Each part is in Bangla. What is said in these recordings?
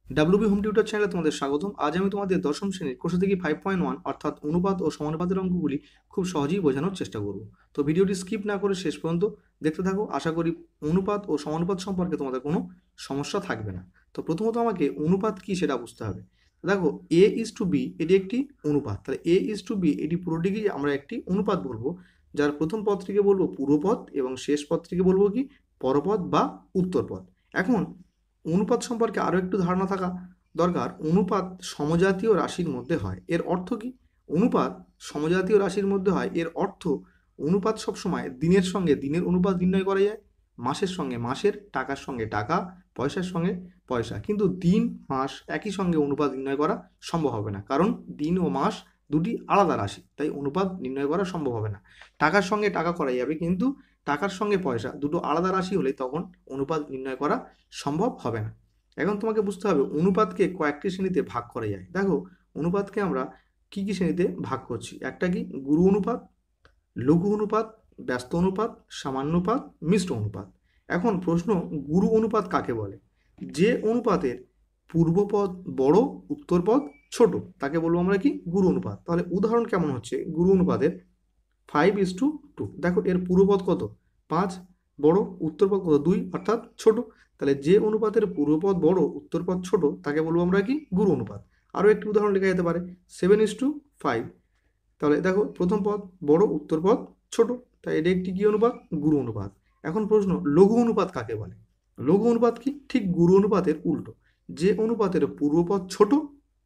ডাব্লিউবি হোম টিউটর চ্যানেলে তোমাদের স্বাগতম। আজ আমি তোমাদের দশম শ্রেণীর কোষে থেকে 5.1 অর্থাৎ অনুপাত ও সমানুপাতের অঙ্কগুলি খুব সহজেই বোঝানোর চেষ্টা করব। তো ভিডিওটি স্কিপ না করে শেষ পর্যন্ত দেখতে থাকো। আশা করি অনুপাত ও সমানুপাত সম্পর্কে তোমাদের কোনো সমস্যা থাকবে না। তো প্রথমত আমাকে অনুপাত কি সেটা বুঝতে হবে। দেখো, A:B এটি একটি অনুপাত। তাহলে A:B এটি পুরোটিকেই আমরা একটি অনুপাত বলবো, যার প্রথম পদটিকে বলবো পূর্বপদ এবং শেষ পদটিকে বলবো কি পরপদ বা উত্তরপদ। এখন অনুপাত সম্পর্কে আরও একটু ধারণা থাকা দরকার। অনুপাত সমজাতীয় রাশির মধ্যে হয়। এর অর্থ কি? অনুপাত সমজাতীয় রাশির মধ্যে হয় এর অর্থ অনুপাত সবসময় দিনের সঙ্গে দিনের অনুপাত নির্ণয় করা যায়, মাসের সঙ্গে মাসের, টাকার সঙ্গে টাকা, পয়সার সঙ্গে পয়সা। কিন্তু দিন মাস একই সঙ্গে অনুপাত নির্ণয় করা সম্ভব হবে না, কারণ দিন ও মাস দুটি আলাদা রাশি, তাই অনুপাত নির্ণয় করা সম্ভব হবে না। টাকার সঙ্গে টাকা করা যাবে, কিন্তু টাকার সঙ্গে পয়সা দুটো আলাদা রাশি হলে তখন অনুপাত নির্ণয় করা সম্ভব হবে না। এখন তোমাকে বুঝতে হবে অনুপাতকে কয়েকটি শ্রেণীতে ভাগ করা যায়। দেখো, অনুপাতকে আমরা কি কি শ্রেণীতে ভাগ করছি। একটা কি গুরু অনুপাত, লঘু অনুপাত, ব্যস্ত অনুপাত, সামান্যপাত, মিশ্র অনুপাত। এখন প্রশ্ন, গুরু অনুপাত কাকে বলে? যে অনুপাতের পূর্বপদ বড়, উত্তরপদ ছোট, তাকে বলবো আমরা কি গুরু অনুপাত। তাহলে উদাহরণ কেমন হচ্ছে গুরু অনুপাতের? 5:2। দেখো, এর পূর্বপদ কত? 5, বড়, উত্তরপদ কত? 2, অর্থাৎ ছোট। তাহলে যে অনুপাতের পূর্বপদ বড়, উত্তরপদ ছোট, তাকে বলবো আমরা কি গুরু অনুপাত। আরও একটি উদাহরণ লেখা যেতে পারে 7:5। তাহলে দেখো, প্রথম পদ বড়, উত্তরপদ ছোট, তাই এটা একটি কি অনুপাত? গুরু অনুপাত। এখন প্রশ্ন, লঘু অনুপাত কাকে বলে? লঘু অনুপাত কি? ঠিক গুরু অনুপাতের উল্টো। যে অনুপাতের পূর্বপদ ছোট,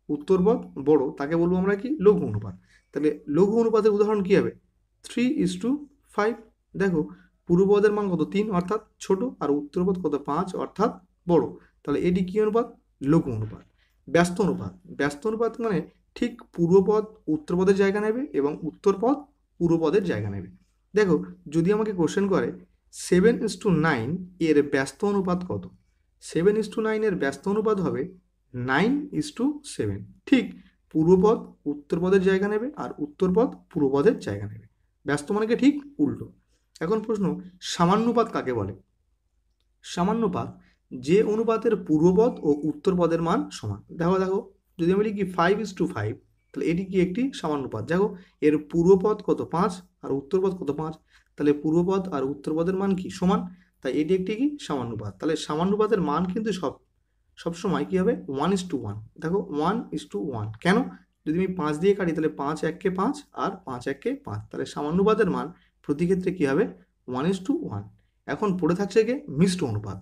উত্তরপদ বড়, তাকে বলবো আমরা কি লঘু অনুপাত। তাহলে লঘু অনুপাতের উদাহরণ কি হবে? 3:5। দেখো, পূর্বপদের মান কত? 3, অর্থাৎ ছোট, আর উত্তরপদ কত? 5, অর্থাৎ বড়। তাহলে এটি কি অনুপাত? লঘু অনুপাত। ব্যস্ত অনুপাত। ব্যস্ত অনুপাত মানে ঠিক পূর্বপদ উত্তরপদের জায়গা নেবে এবং উত্তরপদ পূর্বপদের জায়গা নেবে। দেখো, যদি আমাকে কোশ্চেন করে 7:9 এর ব্যস্ত অনুপাত কত? 7:9 এর ব্যস্ত অনুপাত হবে 9:7। ঠিক পূর্বপদ উত্তরপদের জায়গা নেবে আর উত্তরপদ পূর্বপদের জায়গা নেবে। ব্যস্ত মানে কি ঠিক উল্টো। এখন প্রশ্ন, সামান্যপাত কাকে বলে? সামান্যপাত যে অনুপাতের পূর্বপদ ও উত্তরপদের মান সমান। দেখো দেখো, যদি আমি লিখি 5:5, তাহলে এটি কি একটি সামান্যপাত। দেখো, এর পূর্বপদ কত? 5, আর উত্তরপদ কত? 5। তাহলে পূর্বপদ আর উত্তরপদের মান কি সমান, তাই এটি একটি কি সামান্যপাত। তাহলে সামান্যপাতের মান কিন্তু সবসময় কী হবে? 1:1। দেখো, 1:1 কেন? যদি আমি 5 দিয়ে কাটি তাহলে 5 1-কে 5 আর 5 1-কে 5, তাহলে সামান্যপাতের মান প্রতি ক্ষেত্রে কী হবে? 1:1। এখন পড়ে থাকছে কি মিশ্র অনুপাত।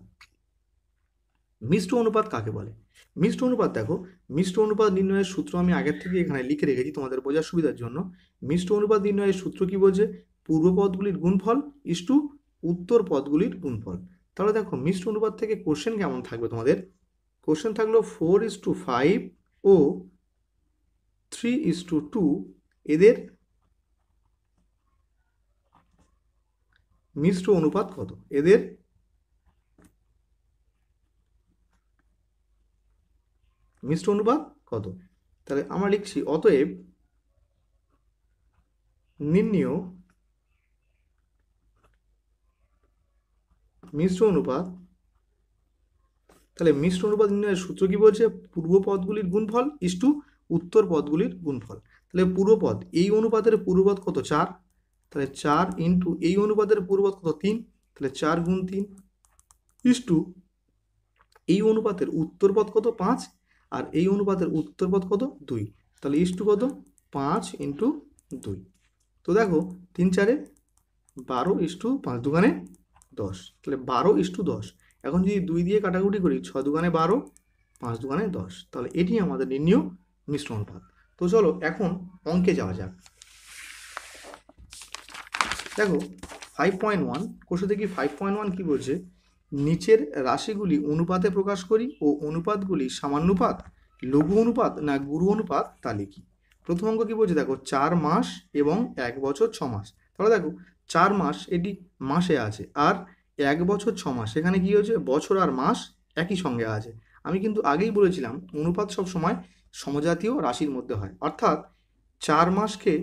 মিশ্র অনুপাত কাকে বলে? মিশ্র অনুপাত, দেখো, মিশ্র অনুপাত নির্ণয়ের সূত্র আমি আগের থেকে এখানে লিখে রেখেছি তোমাদের বোঝার সুবিধার জন্য। মিশ্র অনুপাত নির্ণয়ের সূত্র কি বলছে? পূর্বপদগুলির গুণফল ইস্টু উত্তর পদগুলির গুণফল। তাহলে দেখো, মিশ্র অনুপাত থেকে কোশ্চেন কেমন থাকবে তোমাদের? কোশ্চেন থাকলো 4:5 ও 3:2 এদের মিশ্র অনুপাত কত? এদের মিশ্র অনুপাত কত? তাহলে আমরা লিখছি অতএব নির্ণেয় মিশ্র অনুপাত। তাহলে মিশ্র অনুপাত নির্ণয়ের সূত্র কি বলছে? পূর্ব পদগুলির গুণফল ইস্টু উত্তর পদগুলির গুণফল। তাহলে পূর্বপদ, এই অনুপাতের পূর্বপদ কত? 4। তাহলে 4 ইন্টু এই অনুপাতের পূর্বপদ কত? 3। তাহলে 4 গুণ 3 ইস্টু এই অনুপাতের উত্তরপদ কত? 5, আর এই অনুপাতের উত্তরপদ কত? 2। তাহলে ইস্টু কত? 5 ইন্টু 2। তো দেখো, 3 4-এ 12 ইস্টু 5 দুগানে 10। তাহলে 12:10। এখন যদি 2 দিয়ে কাটাকুটি করি, 6 দুগানে 12, 5 দুগানে 10। তাহলে এটি আমাদের নির্ণেয় মিশ্র অনুপাত। তো চলো এখন অঙ্কে যাওয়া যাক। দেখো, 5.1 কোষে দেখি 5.1 কি বলছে? নিচের রাশিগুলি অনুপাতে প্রকাশ করি ও অনুপাতগুলি সামান্যপাত, লঘু অনুপাত না গুরু অনুপাত তা লিখি। প্রথম অঙ্ক কি বলছে? দেখো, 4 মাস এবং 1 বছর 6 মাস। তাহলে দেখো, 4 মাস এটি মাসে আছে, আর 1 বছর 6 মাস এখানে কি হয়েছে? বছর আর মাস একই সঙ্গে আছে। আমি কিন্তু আগেই বলেছিলাম অনুপাত সবসময় সমজাতীয় রাশির মধ্যে হয়, অর্থাৎ 4 মাসকে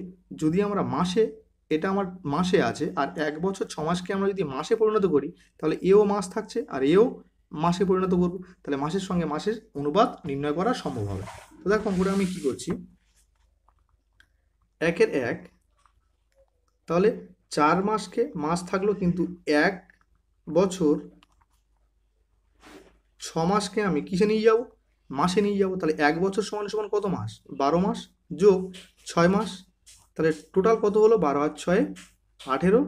যদি আমরা মাসে, এটা আমার মাসে আছে, আর 1 বছর 6 মাসকে আমরা যদি মাসে পরিণত করি, তাহলে এও মাস থাকছে আর এও মাসে পরিণত করবো, তাহলে মাসের সঙ্গে মাসের অনুপাত নির্ণয় করা সম্ভব হবে। তো দেখো করে আমি কি করছি, 1 এর 1, তাহলে 4 মাসকে মাস থাকলো, কিন্তু 1 বছর 6 মাসকে আমি কিসে নিয়ে যাব, মাসে নিয়ে যাব। তাহলে 1 বছর সমান সমান কত মাস, 12 মাস যোগ 6 মাস, তাহলে টোটাল কত হলো, 12 আর 6 18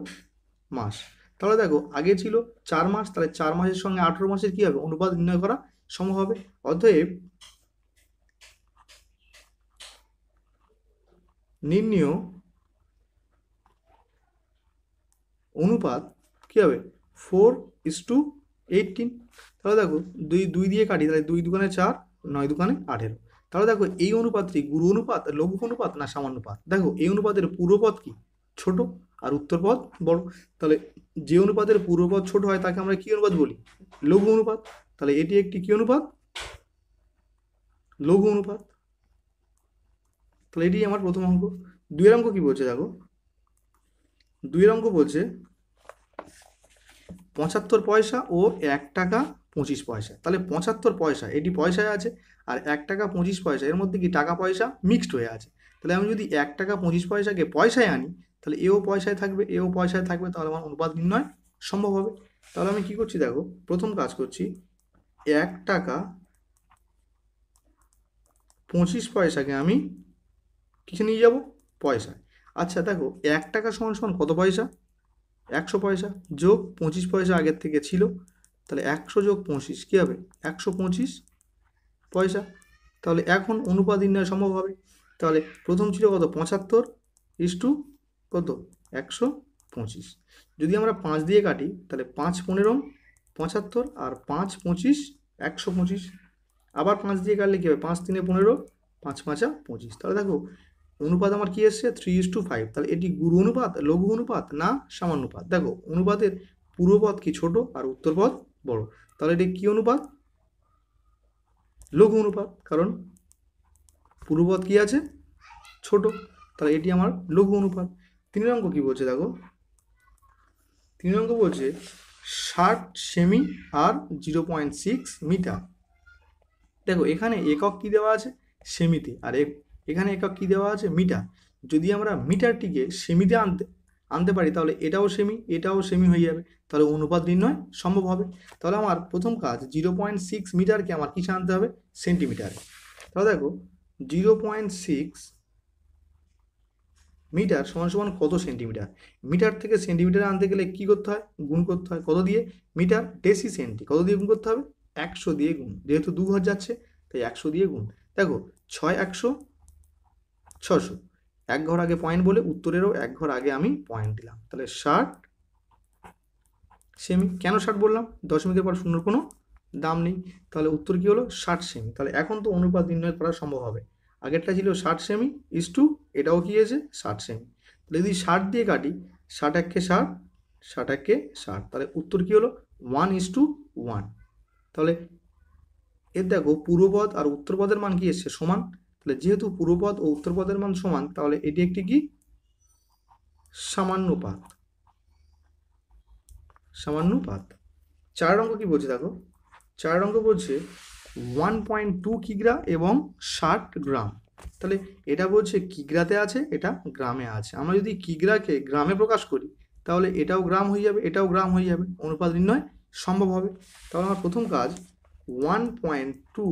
মাস। তাহলে দেখো আগে ছিল 4 মাস, তাহলে 4 মাসের সঙ্গে 18 মাসের কি হবে, অনুপাত নির্ণয় করা সম্ভব হবে। অতএব নির্ণেয় অনুপাত কি হবে, 4:18। তাহলে দেখো 2 দিয়ে কাটি, তাহলে 2 দুগুণে 4, 9 দুগুণে 18। তাহলে দেখো এই অনুপাতটি গুরু অনুপাত, লঘু অনুপাত না সামান্যপাত। দেখো এই অনুপাতের পূর্বপদ কি, ছোট, আর উত্তরপদ বড়। তাহলে যে অনুপাতের পূর্বপদ ছোট হয় তাকে আমরা কি অনুপাত বলি, লঘু অনুপাত। তাহলে এটি একটি কি অনুপাত, লঘু অনুপাত। তাহলে এটি আমার প্রথম অঙ্ক। 2 এর অঙ্ক কি বলছে দেখো, 2 এর অঙ্ক বলছে 75 পয়সা ও 1 টাকা 25 পয়সা। তাহলে 75 পয়সা এটি পয়সায় আছে, আর 1 টাকা 25 পয়সা এর মধ্যে কি টাকা পয়সা মিক্সড হয়ে আছে। তাহলে আমি যদি 1 টাকা 25 পয়সাকে পয়সায় আনি, তাহলে এও পয়সায় থাকবে, এও পয়সায় থাকবে, তাহলে আমার অনুপাত নির্ণয় সম্ভব হবে। তাহলে আমি কি করছি দেখো, প্রথম কাজ করছি, 1 টাকা 25 পয়সাকে আমি কিসে নিয়ে যাব, পয়সায়। আচ্ছা দেখো 1 টাকা সমান সমান কত পয়সা, 100 পয়সা, যোগ 25 পয়সা আগের থেকে ছিল, তাহলে 100 যোগ 25 কী হবে, 125 পয়সা। তাহলে এখন অনুপাত নির্ণয় সম্ভব হবে। তাহলে প্রথম ছিল কত, 75 ইস্টু কত, 125। যদি আমরা 5 দিয়ে কাটি, তাহলে 5 15 75, আর 5 25 125। আবার 5 দিয়ে কাটলে কী হবে, 5 3 15, 5 5 25। তাহলে দেখো অনুপাত আমার কি এসছে, 3:5। তাহলে এটি গুরু অনুপাত, লঘু অনুপাত না সামান্যপাত। দেখো অনুপাতের পূর্বপদ কি ছোট, আর উত্তরপদ বড়। তাহলে এটি কি অনুপাত, লঘু অনুপাত, কারণ পূর্বপদ কি আছে, ছোট। তাহলে এটি আমার লঘু অনুপাত। 3 অঙ্ক কি বলছে দেখো, 3 অঙ্ক বলছে 60 সেমি আর 0.6 মিটার। দেখো এখানে একক কি দেওয়া আছে, সেমিতে, আর এখানে একক কি দেওয়া আছে, মিটার। যদি আমরা মিটারটিকে সেমিতে আনতে পারি, তাহলে এটাও সেমি, এটাও সেমি হয়ে যাবে, তাহলে অনুপাত নির্ণয় সম্ভব হবে। তাহলে আমার প্রথম কাজ, 0.6 মিটারকে আমার কিসে আনতে হবে, সেন্টিমিটারে। তাহলে দেখো 0.6 মিটার সমান সমান কত সেন্টিমিটার। মিটার থেকে সেন্টিমিটারে আনতে গেলে কি করতে হয়, গুণ করতে হয়, কত দিয়ে, মিটার ডেসি সেন্টি, কত দিয়ে গুণ করতে হবে, 100 দিয়ে গুণ, যেহেতু 2 ঘর যাচ্ছে তাই 100 দিয়ে গুণ। দেখো 6 100 600, 1 ঘর আগে পয়েন্ট বলে উত্তরেরও 1 ঘর আগে আমি পয়েন্ট দিলাম। তাহলে 60 সেমি। কেন 60 বললাম, দশমিকের পর শূন্যর কোনো দাম নেই, তাহলে উত্তর কি হলো, 60 সেমি। তাহলে এখন তো অনুপাত নির্ণয় করা সম্ভব হবে। আগেরটা ছিল 60 সেমি ইস্টু, এটাও কি হয়েছে 60 সেমি। তাহলে যদি 60 দিয়ে কাটি, 60 1 60, 60 1 60, তাহলে উত্তর কি হলো, 1:1। তাহলে এর দেখো পূর্বপদ আর উত্তরপদের মান কি এসছে, সমান। তাহলে যেহেতু পূর্বপদ ও উত্তরপদের মান সমান, তাহলে এটি একটি কি, সামান্যপাত, সামান্যপাত। 4 অঙ্ক কি বলছে দেখো, 4 অঙ্ক বলছে 1.2 কিগ্রা এবং 60 গ্রাম। তাহলে এটা বলছে কিগ্রাতে আছে, এটা গ্রামে আছে। আমরা যদি কিগ্রাকে গ্রামে প্রকাশ করি, তাহলে এটাও গ্রাম হয়ে যাবে, এটাও গ্রাম হয়ে যাবে, অনুপাত নির্ণয় সম্ভব হবে। তাহলে আমার প্রথম কাজ, 1.2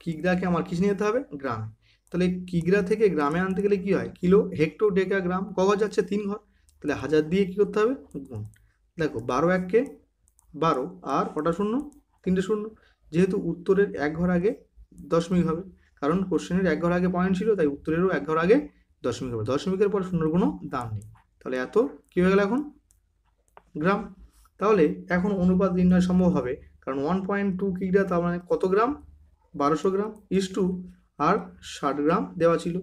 কিগ্রাকে আমার কিসে নিতে হবে, গ্রামে। তাহলে কিগ্রা থেকে গ্রামে আনতে গেলে কি হয়, কিলো হেক্টো ডেকা গ্রাম, ক ঘর যাচ্ছে, 3 ঘর। তাহলে 1000 দিয়ে কি করতে হবে, গুণ। দেখো 12 1 12, আর কটা শূন্য, 3টে শূন্য। যেহেতু উত্তরের 1 ঘর আগে দশমিক হবে, কারণ কোশ্চেনের 1 ঘর আগে পয়েন্ট ছিল, তাই উত্তরেরও 1 ঘর আগে দশমিক হবে। দশমিকের পর শূন্যর কোনো দাম নেই, তাহলে এত কী হয়ে গেল এখন, গ্রাম। তাহলে এখন অনুপাত নির্ণয় সম্ভব হবে, কারণ 1.2 কিগ্রা তার মানে কত গ্রাম, 1200 গ্রাম ইস্টু, আর 60 গ্রাম দেওয়া ছিল।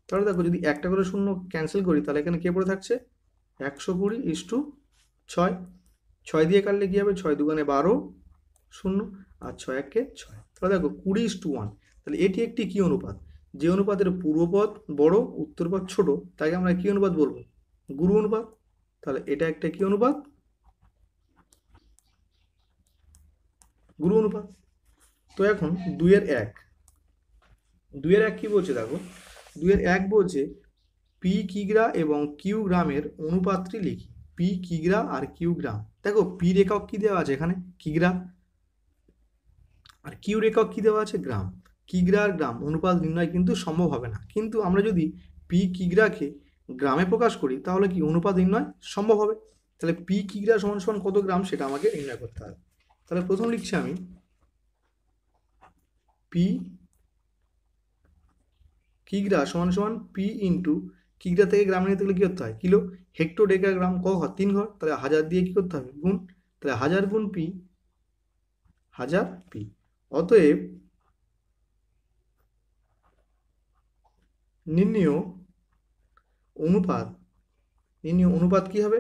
তাহলে দেখো যদি একটা করে শূন্য ক্যান্সেল করি, তাহলে এখানে কে পড়ে থাকছে, 120 ইস্টু 6। 6 দিয়ে কাটলে কী হবে, 6 দুগুণে 12 শূন্য, আর 6 1 6। তাহলে দেখো 20:1। তাহলে এটি একটি কী অনুপাত, যে অনুপাতের পূর্বপদ বড়, উত্তরপদ ছোট, তাকে আমরা কী অনুপাত বলবো, গুরু অনুপাত। তাহলে এটা একটা কী অনুপাত, গুরু অনুপাত। তো এখন 2-1, 2-1 কি বলছে দেখো, 2-1 বলছে পি কিগ্রা এবং কিউ গ্রামের অনুপাতটি লিখি। পি কিগ্রা আর কিউ গ্রাম, দেখো পির একক কি দেওয়া আছে এখানে, কিগ্রা, আর কিউর একক কি দেওয়া আছে, গ্রাম। কিগ্রা আর গ্রাম অনুপাত নির্ণয় কিন্তু সম্ভব হবে না, কিন্তু আমরা যদি পি কিগ্রাকে গ্রামে প্রকাশ করি তাহলে কি অনুপাত নির্ণয় সম্ভব হবে। তাহলে পি কিগ্রা সমান সমান কত গ্রাম সেটা আমাকে নির্ণয় করতে হবে। তাহলে প্রথম লিখছি আমি পি কিগ্রা সমান সমান পি ইন্টু, কিগ্রা থেকে গ্রামে নিতে গেলে কী করতে হয়, কিলো, হেক্টো ডেকা গ্রাম, ক ঘর, 3 ঘর, তাহলে 1000 দিয়ে কী করতে হবে, গুণ, তাহলে 1000 গুণ পি, 1000 পি। অতএব নির্ণীয় অনুপাত কি হবে,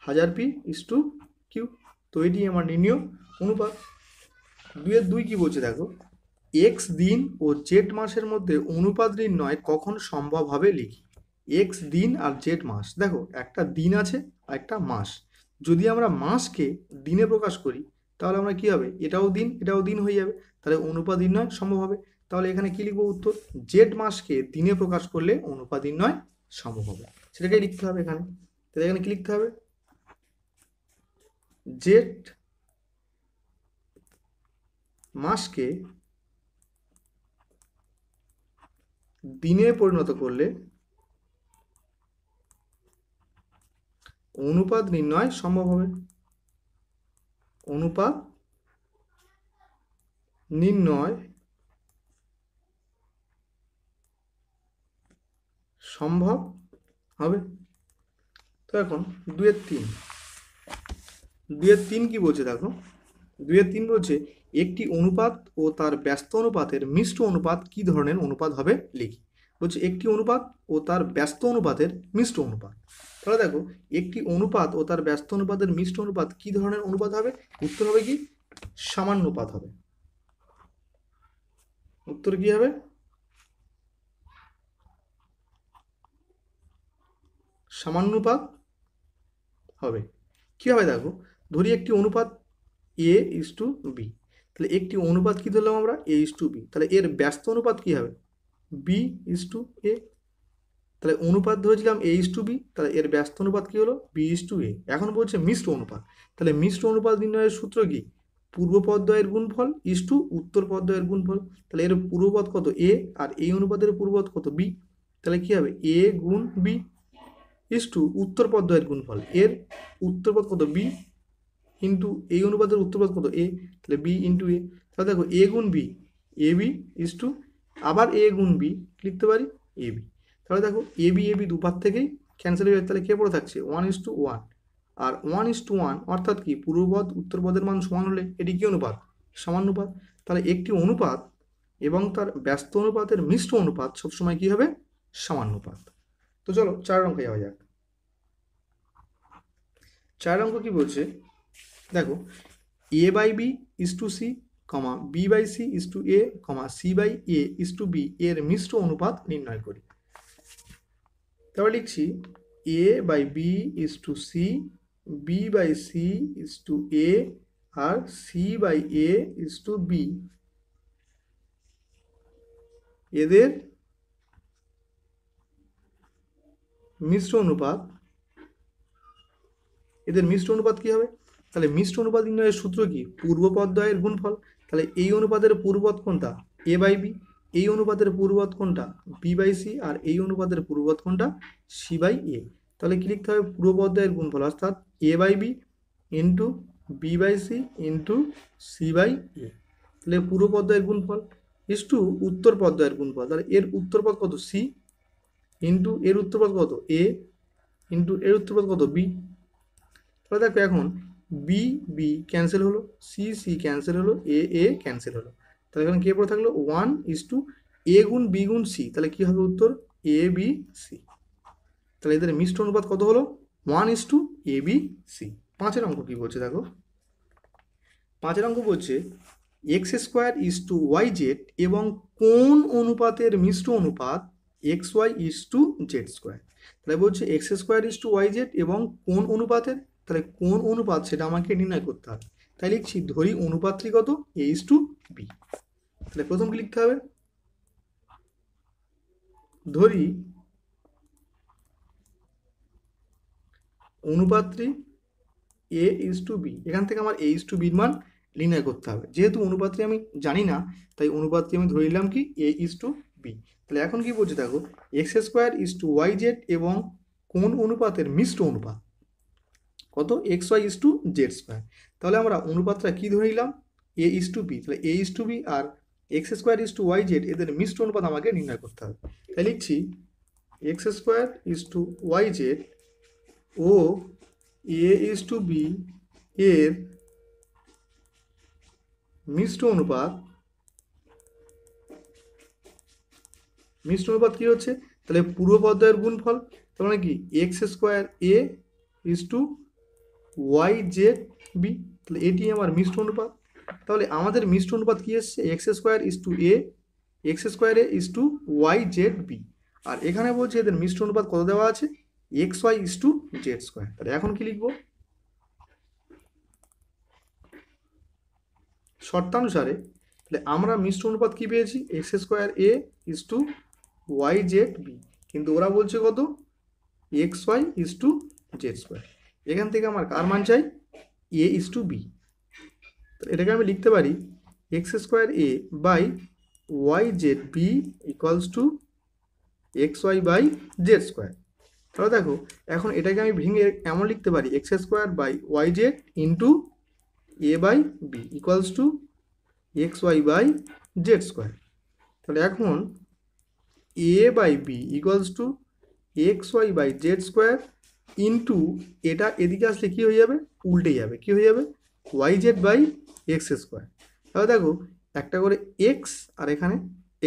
1000 পি ইস টু কিউ। তো এটি আমার নির্ণীয় অনুপাত। 2-2 কি বলছে দেখো, এক্স দিন ও জেড মাসের মধ্যে অনুপাত নির্ণয় কখন সম্ভব হবে লিখি। এক্স দিন আর জেড মাস, দেখো একটা দিন আছে আর একটা মাস, যদি আমরা মাসকে দিনে প্রকাশ করি তাহলে আমরা কি হবে, এটাও দিন হয়ে যাবে, তাহলে অনুপাত নির্ণয় সম্ভব হবে। তাহলে এখানে কি লিখবো উত্তর, জেড মাসকে দিনে প্রকাশ করলে অনুপাত নির্ণয় সম্ভব হবে, সেটাকেই লিখতে হবে এখানে। তাহলে এখানে কি লিখতে হবে, জেড মাসকে দিনে পরিণত করলে অনুপাত নির্ণয় সম্ভব হবে। অনুপাত নির্ণয় সম্ভব হবে। তো এখন 2-3 কি বলছে দেখো, 2-3 বলছে একটি অনুপাত ও তার ব্যস্ত অনুপাতের মিশ্র অনুপাত কি ধরনের অনুপাত হবে লিখি। বলছে একটি অনুপাত ও তার ব্যস্ত অনুপাতের মিশ্র অনুপাত। তাহলে দেখো একটি অনুপাত ও তার ব্যস্ত অনুপাতের মিশ্র অনুপাত কি ধরনের অনুপাত হবে, উত্তর হবে কি সামান্যপাত হবে। উত্তর কি হবে, সামান্যপাত হবে। কি হবে দেখো, ধরি একটি অনুপাত এ ইস টু বি, তাহলে একটি অনুপাত কি ধরলাম আমরা, এ ইস টু বি, তাহলে এর ব্যস্ত অনুপাত কি হবে, বি ইস টু এ। তাহলে অনুপাত ধরেছিলাম এ ইস টু বি, তাহলে এর ব্যস্ত অনুপাত কি হলো, বি ইস টু এ। এখন বলছে মিশ্র অনুপাত, তাহলে মিশ্র অনুপাত নির্ণয়ের সূত্র কি, পূর্ব পদদ্বয়ের গুণফল ইস টু উত্তর পদদ্বয়ের গুণফল। তাহলে এর পূর্বপদ কত এ, আর এই অনুপাতের পূর্বপদ কত বি, তাহলে কি হবে এ গুণ বি ইস টু উত্তর পদদ্বয়ের গুণফল, এর উত্তরপদ কত বি ইন্টু এই অনুপাতের উত্তরপদ কত এ, তাহলে বি ইন্টু এ। তাহলে দেখো এ গুণ B, A B is to আবার এ গুণ বি লিখতে পারি এ বি। তাহলে দেখো এ বি দুপাত থেকেই ক্যান্সেল হয়ে যাবে, তাহলে কে পড়ে থাকছে 1:1, আর 1:1 অর্থাৎ কি পূর্বপদ উত্তরপদের মান সমান হলে এটি কি অনুপাত, সমানুপাত। তাহলে একটি অনুপাত এবং তার ব্যস্ত অনুপাতের মিশ্র অনুপাত সবসময় কি হবে, সমানুপাত। তো চলো 4 অঙ্কে যাওয়া যাক। 4 অঙ্ক কি বলছে দেখো, A by B is to C, comma B by C is to A, comma C by A is to B এর মিশ্র অনুপাত নির্ণয় করি। তারপর লিখছি A by B is to C, B by C is to A, আর C by A is to B, এদের মিশ্র অনুপাত কি হবে, তাহলে মিশ্র অনুপাত নির্ণয়ের সূত্র কি, পূর্ব পদদ্বয়ের গুণফল। তাহলে এই অনুপাতের পূর্বপদ কোনটা, এ বাই বি, এই অনুপাতের পূর্বপদ কোনটা, বি বাই সি, আর এই অনুপাতের পূর্বপদ কোনটা, সি বাই এ। তাহলে কি লিখতে হবে, পূর্ব পদদ্বয়ের গুণফল অর্থাৎ A by B into B by C into C by A. তাহলে পূর্ব পদদ্বয়ের গুণফল ইস টু উত্তর পদদ্বয়ের গুণফল, তাহলে এর উত্তরপদ কত সি ইন্টু এর উত্তরপদ কত এ ইন্টু এর উত্তরপদ কত বি। তাহলে দেখো এখন বি বি ক্যান্সেল হলো, সি সি ক্যান্সেল হলো, এ ক্যান্সেল হলো, তাহলে এখানে কে পড়ে থাকলো 1:2 এ গুণ বি গুণ সি, তাহলে কি হবে উত্তর এ বি সি। তাহলে এদের মিশ্র অনুপাত কত হলো 1:2 এ বি সি। 5 অঙ্ক কি বলছে দেখো, 5 অঙ্ক বলছে X square is to Y Z এবং কোন অনুপাতের মিশ্র অনুপাত X Y is to Z square. তাহলে বলছে X square is to Y Z এবং কোন অনুপাতের, তাহলে কোন অনুপাত সেটা আমাকে নির্ণয় করতে হবে। তাই লিখছি ধরি অনুপাতটি কত a:b। তাহলে প্রথম কি লিখতে হবে, ধরি অনুপাতটি a:b। এখান থেকে আমার a:b এর মান নির্ণয় করতে হবে। যেহেতু অনুপাতটি আমি জানি না, তাই অনুপাতটি আমি ধরে নিলাম কি a:b। তাহলে এখন কি বলছে দেখো, x² y z এবং কোন অনুপাতের মিশ্র অনুপাত কত xy/z²। তাহলে আমরা অনুপাতটা কি ধরে নিলাম a:b। তাহলে a:b আর x²/yz এদের মিশ্র অনুপাত আমাকে নির্ণয় করতে হবে। তাই লিখছি x²/yz ও a:b এর মিশ্র অনুপাত কি হচ্ছে, তাহলে পূর্ব পর্যায়ের গুণফল, তার মানে কি x²a:y/z/b। তাহলে এটি আমার মিশ্র অনুপাত। তাহলে আমাদের মিশ্র অনুপাত কি এসছে x²a:y/z/b। আর এখানে বলছে এদের মিশ্র অনুপাত কত দেওয়া আছে xy/z²। তাহলে এখন কি লিখব, শর্তানুসারে তাহলে আমরা মিশ্র অনুপাত কি পেয়েছি x²a:y/z/b, কিন্তু ওরা বলছে কত xy/z²। এখান থেকে আমার কার মান চাই a:b। এটাকে আমি লিখতে পারি x²a/y/z/b = xy/z²। তাহলে দেখো এখন এটাকে আমি ভেঙে এমন লিখতে পারি x²/y/z × a/b = xy/z²। তাহলে এখন a/b = xy/z² ইন্টু এটা এদিকে আসলে কি হয়ে যাবে, উল্টে যাবে, কি হয়ে যাবে yz/x²। তাহলে দেখো একটা করে x আর এখানে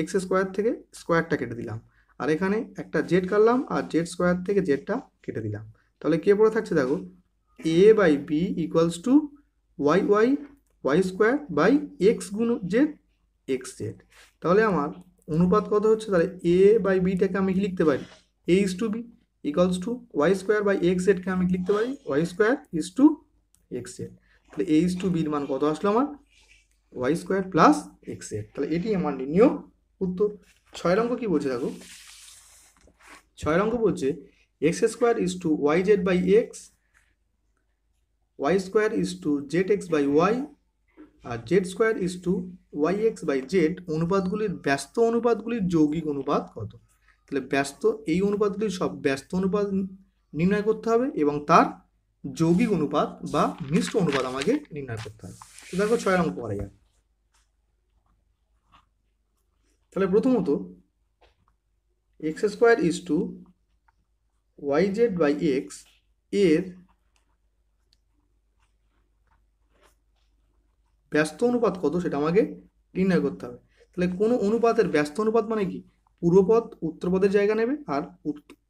x² থেকে স্কোয়ারটা কেটে দিলাম, আর এখানে একটা জেড কাটলাম আর z² থেকে জেডটা কেটে দিলাম। তাহলে কে পড়ে থাকছে দেখো a/b = y² গুণ z xz। তাহলে আমার অনুপাত কত হচ্ছে, তাহলে a/bটাকে আমি লিখতে পারি a:b = y²/xz কে আমি লিখতে পারি y²/xz। তাহলে a:b এর মান কত আসলো আমার y² + xz। তাহলে এটি আমার নির্ণয় উত্তর। 6 অঙ্ক কি বলছে দেখো, 6 অঙ্ক বলছে x²/yz/x, y²/zx/y আর z²/yx/z অনুপাতগুলির ব্যস্ত অনুপাতগুলির যৌগিক অনুপাত কত। তাহলে ব্যস্ত এই অনুপাতগুলির সব ব্যস্ত অনুপাত নির্ণয় করতে হবে এবং তার যৌগিক অনুপাত বা মিশ্র অনুপাত আমাকে নির্ণয় করতে হবে। তো দেখো 6 অঙ্ক করা যাক। তাহলে প্রথমত x²/yz/x এর ব্যস্ত অনুপাত কত সেটা আমাকে নির্ণয় করতে হবে। তাহলে কোনো অনুপাতের ব্যস্ত অনুপাত মানে কি, পূর্বপদ উত্তরপদের জায়গা নেবে আর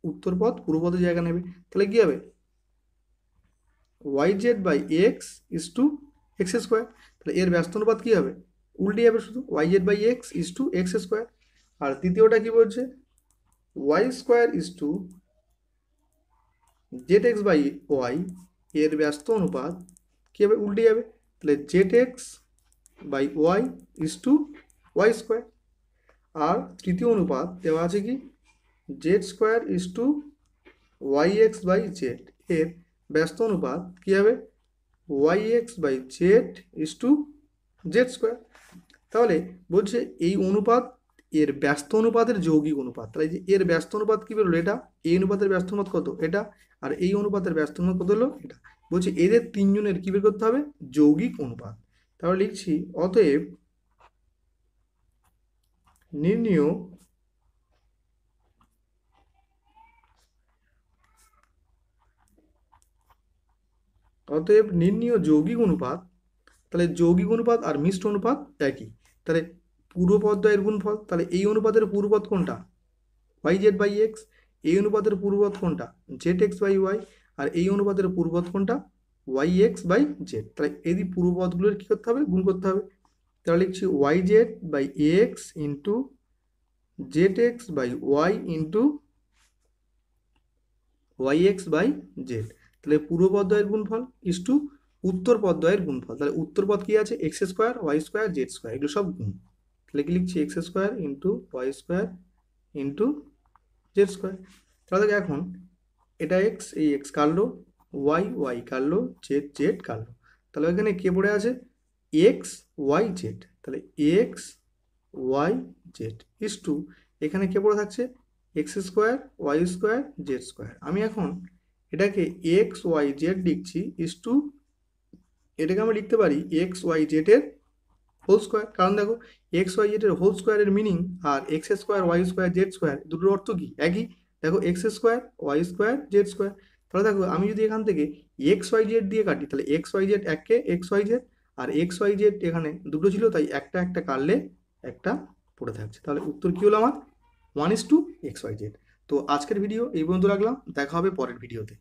উত্তরপদ পূর্বপদের জায়গা নেবে। তাহলে কি হবে yz/x = x²। তাহলে এর ব্যস্ত অনুপাত কি হবে, উল্টে যাবে, শুধু yz/x = x²। আর দ্বিতীয়টা কি বলছে y² = zx/y এর ব্যস্ত অনুপাত কি হবে, উল্টে যাবে। তাহলে zx/y = y²। আর তৃতীয় অনুপাত দেওয়া আছে কি z² = yx/z এর ব্যস্ত অনুপাত কি হবে yx/z = z²। তাহলে বলছে এই অনুপাত এর ব্যস্ত অনুপাতের যৌগিক অনুপাত। তাহলে যে এর ব্যস্ত অনুপাত কি বেরোলো, এটা এই অনুপাতের ব্যস্ত অনুপাত কত এটা, আর এই অনুপাতের ব্যস্ত অনুপাত কত হলো এটা। বলছে এদের তিনজনের কি বের করতে হবে যৌগিক অনুপাত। তাহলে লিখছি অতএব নির্ণীয় যৌগিক অনুপাত। তাহলে যৌগিক অনুপাত আর মিশ্র অনুপাত একই। তাহলে পূর্ব পর্যায়ের গুণফল, তাহলে এই অনুপাতের পূর্বপদ কোনটা yz/x, এই অনুপাতের পূর্বপদ কোনটা zx/y, আর এই অনুপাতের পূর্বপদ কোনটা yx/z। তাহলে এই পূর্বপদগুলোর কী করতে হবে, গুণ করতে হবে। তাহলে লিখছি yz/x × zx/y × yx/z। তাহলে পূর্ব পর্যায়ের গুণফল = উত্তর পদ দ্বয়ের গুণফল। তাহলে উত্তর পদ কি আছে? X square, Y square, Z square, এগুলো সব গুণ। তাহলে কি লিখছি? X square into Y square into Z square. তাহলে দেখো এখন এটা এক্স, এই এক্স কাটলো, ওয়াই ওয়াই কাটলো, জেড জেড কাটলো। তাহলে এখানে কে পড়ে আছে? X Y Z. তাহলে X Y Z is to, এখানে কে পড়ে থাকছে? X square, Y square, Z square. আমি এখন এটাকে এক্স ওয়াই জেড লিখছি ইস টু, এটাকে আমরা লিখতে পারি এক্স ওয়াই জেডের হোল স্কোয়ার। কারণ দেখো এক্স ওয়াই জেডের হোল স্কোয়ারের মিনিং আর X square, Y square, Z square দুটোর অর্থ কি? একই। দেখো X square, Y square, Z square. তাহলে দেখো আমি যদি এখান থেকে এক্স ওয়াই জেড দিয়ে কাটি, তাহলে এক্স ওয়াই জেড একে এক্স ওয়াই জেড, আর এক্স ওয়াই জেড এখানে দুটো ছিল, তাই একটা একটা কাটলে একটা পড়ে থাকছে। তাহলে উত্তর কি হলো আমার? 1:2 এক্স ওয়াই জেড। তো আজকের ভিডিও এই পর্যন্ত রাখলাম, দেখা হবে পরের ভিডিওতে।